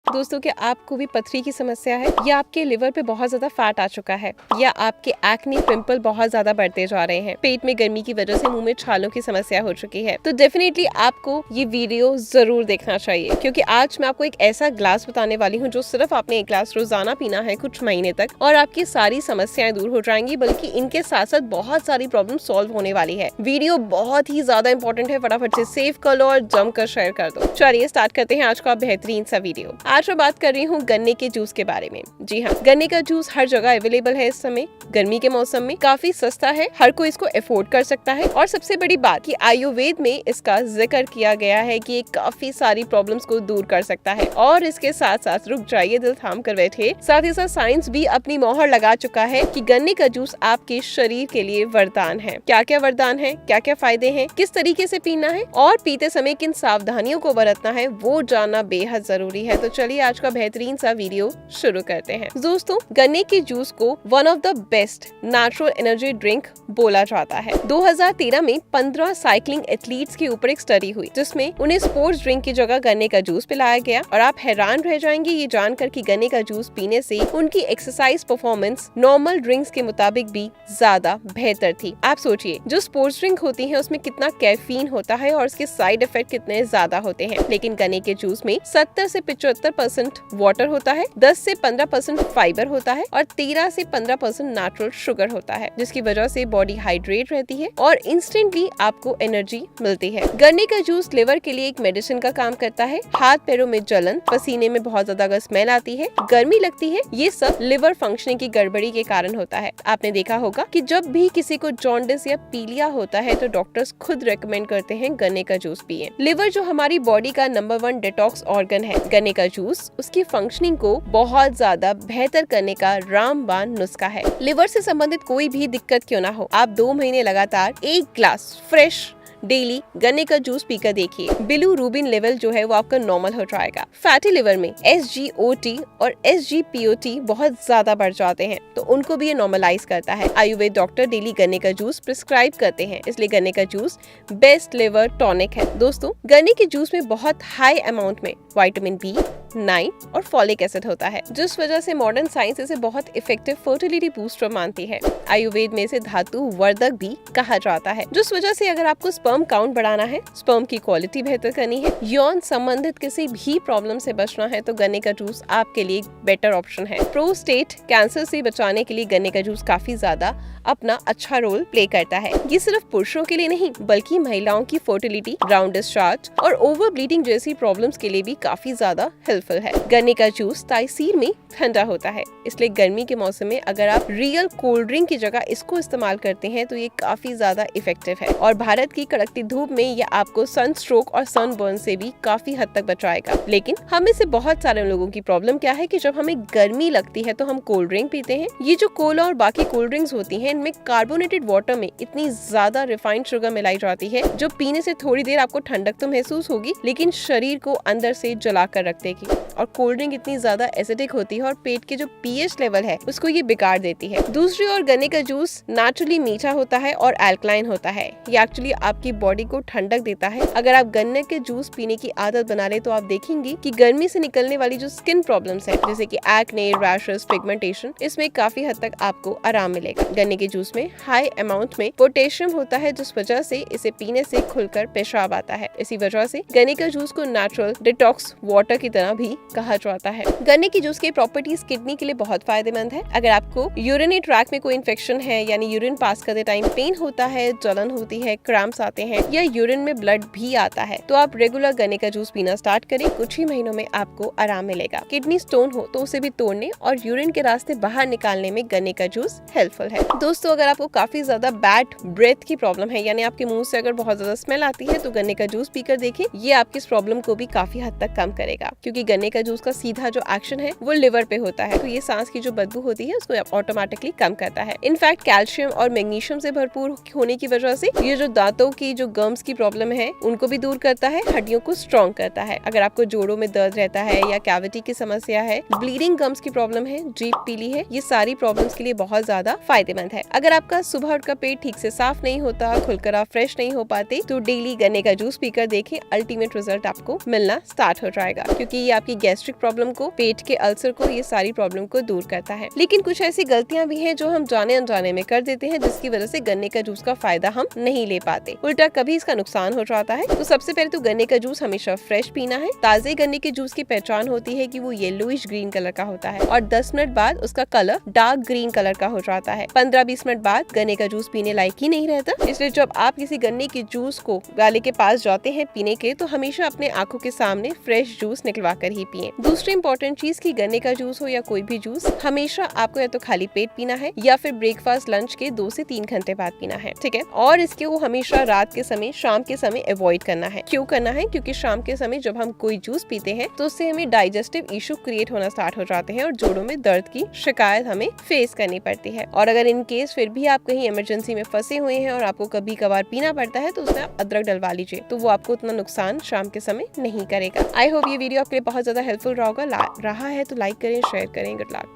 दोस्तों, क्या आपको भी पथरी की समस्या है, या आपके लिवर पे बहुत ज्यादा फैट आ चुका है, या आपके एक्ने पिंपल बहुत ज्यादा बढ़ते जा रहे हैं, पेट में गर्मी की वजह से मुंह में छालों की समस्या हो चुकी है, तो डेफिनेटली आपको ये वीडियो जरूर देखना चाहिए, क्योंकि आज मैं आपको एक ऐसा ग्लास बताने वाली हूँ जो सिर्फ आपने एक ग्लास रोजाना पीना है कुछ महीने तक, और आपकी सारी समस्याएं दूर हो जाएंगी, बल्कि इनके साथ साथ बहुत सारी प्रॉब्लम सॉल्व होने वाली है। वीडियो बहुत ही ज्यादा इंपॉर्टेंट है, फटाफट से सेव कर लो और जमकर शेयर कर दो। चलिए स्टार्ट करते हैं आज का बेहतरीन सा वीडियो। आज मैं बात कर रही हूँ गन्ने के जूस के बारे में। जी हाँ, गन्ने का जूस हर जगह अवेलेबल है इस समय। गर्मी के मौसम में काफी सस्ता है, हर कोई इसको अफोर्ड कर सकता है, और सबसे बड़ी बात कि आयुर्वेद में इसका जिक्र किया गया है कि ये काफी सारी प्रॉब्लम्स को दूर कर सकता है। और इसके साथ साथ रुक जाइए, दिल थाम कर बैठे, साथ ही साथ साइंस भी अपनी मोहर लगा चुका है कि गन्ने का जूस आपके शरीर के लिए वरदान है। क्या क्या वरदान है, क्या क्या फायदे हैं, किस तरीके से पीना है और पीते समय किन सावधानियों को बरतना है, वो जानना बेहद जरूरी है। तो चलिए आज का बेहतरीन सा वीडियो शुरू करते हैं। दोस्तों, गन्ने के जूस को one of the best natural energy drink बोला जाता है। 2013 में 15 साइकिलिंग एथलीट्स के ऊपर एक स्टडी हुई, जिसमें उन्हें स्पोर्ट्स ड्रिंक की जगह गन्ने का जूस पिलाया गया, और आप हैरान रह जाएंगे ये जानकर कि गन्ने का जूस पीने से उनकी एक्सरसाइज परफॉर्मेंस नॉर्मल ड्रिंक्स के मुताबिक भी ज्यादा बेहतर थी। आप सोचिए, जो स्पोर्ट्स ड्रिंक होती है उसमें कितना कैफीन होता है और उसके साइड इफेक्ट कितने ज्यादा होते हैं, लेकिन गन्ने के जूस में 70 से 75% वाटर होता है, 10 से 15% फाइबर होता है, और 13 से 15% नेचुरल शुगर होता है, जिसकी वजह से बॉडी हाइड्रेट रहती है और इंस्टेंटली आपको एनर्जी मिलती है। गन्ने का जूस लिवर के लिए एक मेडिसिन का काम करता है। हाथ पैरों में जलन, पसीने में बहुत ज्यादा अगर स्मेल आती है, गर्मी लगती है, ये सब लिवर फंक्शनिंग की गड़बड़ी के कारण होता है। आपने देखा होगा कि जब भी किसी को जॉन्डिस या पीलिया होता है तो डॉक्टर्स खुद रेकमेंड करते हैं गन्ने का जूस पिए। लिवर जो हमारी बॉडी का नंबर 1 डिटॉक्स ऑर्गन है, गन्ने का जूस उसकी फंक्शनिंग को बहुत ज्यादा बेहतर करने का रामबाण नुस्खा है। लिवर से संबंधित कोई भी दिक्कत क्यों ना हो, आप 2 महीने लगातार एक ग्लास फ्रेश डेली गन्ने का जूस पीकर देखिए, बिलीरुबिन लेवल जो है वो आपका नॉर्मल हो जाएगा। फैटी लिवर में SGOT और SGPOT बहुत ज्यादा बढ़ जाते हैं, तो उनको भी ये नॉर्मलाइज करता है। आयुर्वेद डॉक्टर डेली गन्ने का जूस प्रिस्क्राइब करते हैं, इसलिए गन्ने का जूस बेस्ट लिवर टॉनिक है। दोस्तों, गन्ने के जूस में बहुत हाई अमाउंट में विटामिन B9 और फॉलिक एसिड होता है, जिस वजह से मॉडर्न साइंस इसे बहुत इफेक्टिव फर्टिलिटी बूस्टर मानती है। आयुर्वेद में इसे धातु वर्धक भी कहा जाता है, जिस वजह से अगर आपको स्पर्म काउंट बढ़ाना है, स्पर्म की क्वालिटी बेहतर करनी है, यौन संबंधित किसी भी प्रॉब्लम से बचना है, तो गन्ने का जूस आपके लिए एक बेटर ऑप्शन है। प्रोस्टेट कैंसर से बचाने के लिए गन्ने का जूस काफी ज्यादा अपना अच्छा रोल प्ले करता है। ये सिर्फ पुरुषों के लिए नहीं, बल्कि महिलाओं की फर्टिलिटी, राउंड डिस्चार्ज और ओवर ब्लीडिंग जैसी प्रॉब्लम्स के लिए भी काफी ज्यादा हेल्पफुल है। गन्ने का जूस तासीर में ठंडा होता है, इसलिए गर्मी के मौसम में अगर आप रियल कोल्ड ड्रिंक की जगह इसको इस्तेमाल करते हैं तो ये काफी ज्यादा इफेक्टिव है, और भारत की कड़कती धूप में ये आपको सनस्ट्रोक और सनबर्न से भी काफी हद तक बचाएगा। लेकिन हम में से बहुत सारे लोगों की प्रॉब्लम क्या है कि जब हमें गर्मी लगती है तो हम कोल्ड ड्रिंक पीते हैं। ये जो कोला और बाकी कोल्ड ड्रिंक्स होती हैं, इनमें कार्बोनेटेड वाटर में इतनी ज्यादा रिफाइंड शुगर मिलाई जाती है, जो पीने से थोड़ी देर आपको ठंडक तो महसूस होगी, लेकिन शरीर को अंदर से जला कर रख देगी। और कोल्ड ड्रिंक इतनी ज्यादा एसिडिक होती है और पेट के जो pH लेवल है उसको ये बिगाड़ देती है। दूसरी ओर गन्ने का जूस नेचुरली मीठा होता है और एल्कलाइन होता है। ये एक्चुअली आपकी बॉडी को ठंडक देता है। अगर आप गन्ने के जूस पीने की आदत बना ले तो आप देखेंगे कि गर्मी से निकलने वाली जो स्किन प्रॉब्लम्स है, जैसे कि एक्ने, रैशेस, पिगमेंटेशन, इसमें काफी हद तक आपको आराम मिलेगा। गन्ने के जूस में हाई अमाउंट में पोटेशियम होता है, जिस वजह से इसे पीने से खुलकर पेशाब आता है। इसी वजह से गन्ने का जूस को नेचुरल डिटॉक्स वाटर की तरह भी कहा जाता है। गन्ने की जूस की प्रॉपर्टीज किडनी के लिए बहुत फायदेमंद है। अगर आपको यूरिनरी ट्रैक में कोई इन्फेक्शन है, यानी यूरिन पास करते टाइम पेन होता है, जलन होती है, क्रैम्प्स आते हैं, या यूरिन में ब्लड भी आता है, तो आप रेगुलर गन्ने का जूस पीना स्टार्ट करें। कुछ ही महीनों में आपको आराम मिलेगा। किडनी स्टोन हो तो उसे भी तोड़ने और यूरिन के रास्ते बाहर निकालने में गन्ने का जूस हेल्पफुल है। दोस्तों, अगर आपको काफी ज्यादा बैड ब्रेथ की प्रॉब्लम है, यानी आपके मुंह से अगर बहुत ज्यादा स्मेल आती है, तो गन्ने का जूस पीकर देखें। ये आपकी इस प्रॉब्लम को भी काफी हद तक कम करेगा, क्योंकि गन्ने का जूस का सीधा जो एक्शन है वो लिवर पे होता है, तो ये सांस की जो बदबू होती है उसको ऑटोमेटिकली कम करता है। इनफैक्ट कैल्शियम और मैग्नीशियम से भरपूर होने की वजह से ये जो दांतों की जो गम्स की प्रॉब्लम है उनको भी दूर करता है, हड्डियों को स्ट्रॉन्ग करता है। अगर आपको जोड़ों में दर्द रहता है या कैविटी की समस्या है, ब्लीडिंग गम्स की प्रॉब्लम है, जीभ पीली है, ये सारी प्रॉब्लम्स के लिए बहुत ज्यादा फायदेमंद है। अगर आपका सुबह उठकर पेट ठीक से साफ नहीं होता, खुलकर आप फ्रेश नहीं हो पाते, तो डेली गन्ने का जूस पीकर देखें, अल्टीमेट रिजल्ट आपको मिलना स्टार्ट हो जाएगा, क्योंकि ये आपकी गैस्ट्रिक प्रॉब्लम को, पेट के अल्सर को, ये सारी प्रॉब्लम को दूर करता है। लेकिन कुछ ऐसी गलतियां भी हैं जो हम जाने अनजाने में कर देते हैं, जिसकी वजह से गन्ने का जूस का फायदा हम नहीं ले पाते, उल्टा कभी इसका नुकसान हो जाता है। तो सबसे पहले तो गन्ने का जूस हमेशा फ्रेश पीना है। ताजे गन्ने के जूस की पहचान होती है कि वो येलोइश ग्रीन कलर का होता है और 10 मिनट बाद उसका कलर डार्क ग्रीन कलर का हो जाता है। 15-20 मिनट बाद गन्ने का जूस पीने लायक ही नहीं रहता। इसलिए जब आप किसी गन्ने के जूस को वाले के पास जाते हैं पीने के, तो हमेशा अपने आंखों के सामने फ्रेश जूस निकलवा कर ही पिए। दूसरी इंपॉर्टेंट चीज की गन्ने का जूस हो या कोई भी जूस, हमेशा आपको या तो खाली पेट पीना है या फिर ब्रेकफास्ट लंच के 2 से 3 घंटे बाद पीना है, ठीक है। और इसके वो हमेशा रात के समय, शाम के समय अवॉइड करना है। क्यों करना है? क्योंकि शाम के समय जब हम कोई जूस पीते हैं तो उससे हमें डाइजेस्टिव इशू क्रिएट होना स्टार्ट हो जाते हैं और जोड़ों में दर्द की शिकायत हमें फेस करनी पड़ती है। और अगर इन केस फिर भी आप कहीं इमरजेंसी में फंसे हुए हैं और आपको कभी कभार पीना पड़ता है, तो उसमें आप अदरक डलवा लीजिए, तो वो आपको उतना नुकसान शाम के समय नहीं करेगा। आई होप ये वीडियो आपके लिए बहुत ज्यादा हेल्पफुल रहा है तो लाइक करें, शेयर करें। Good luck.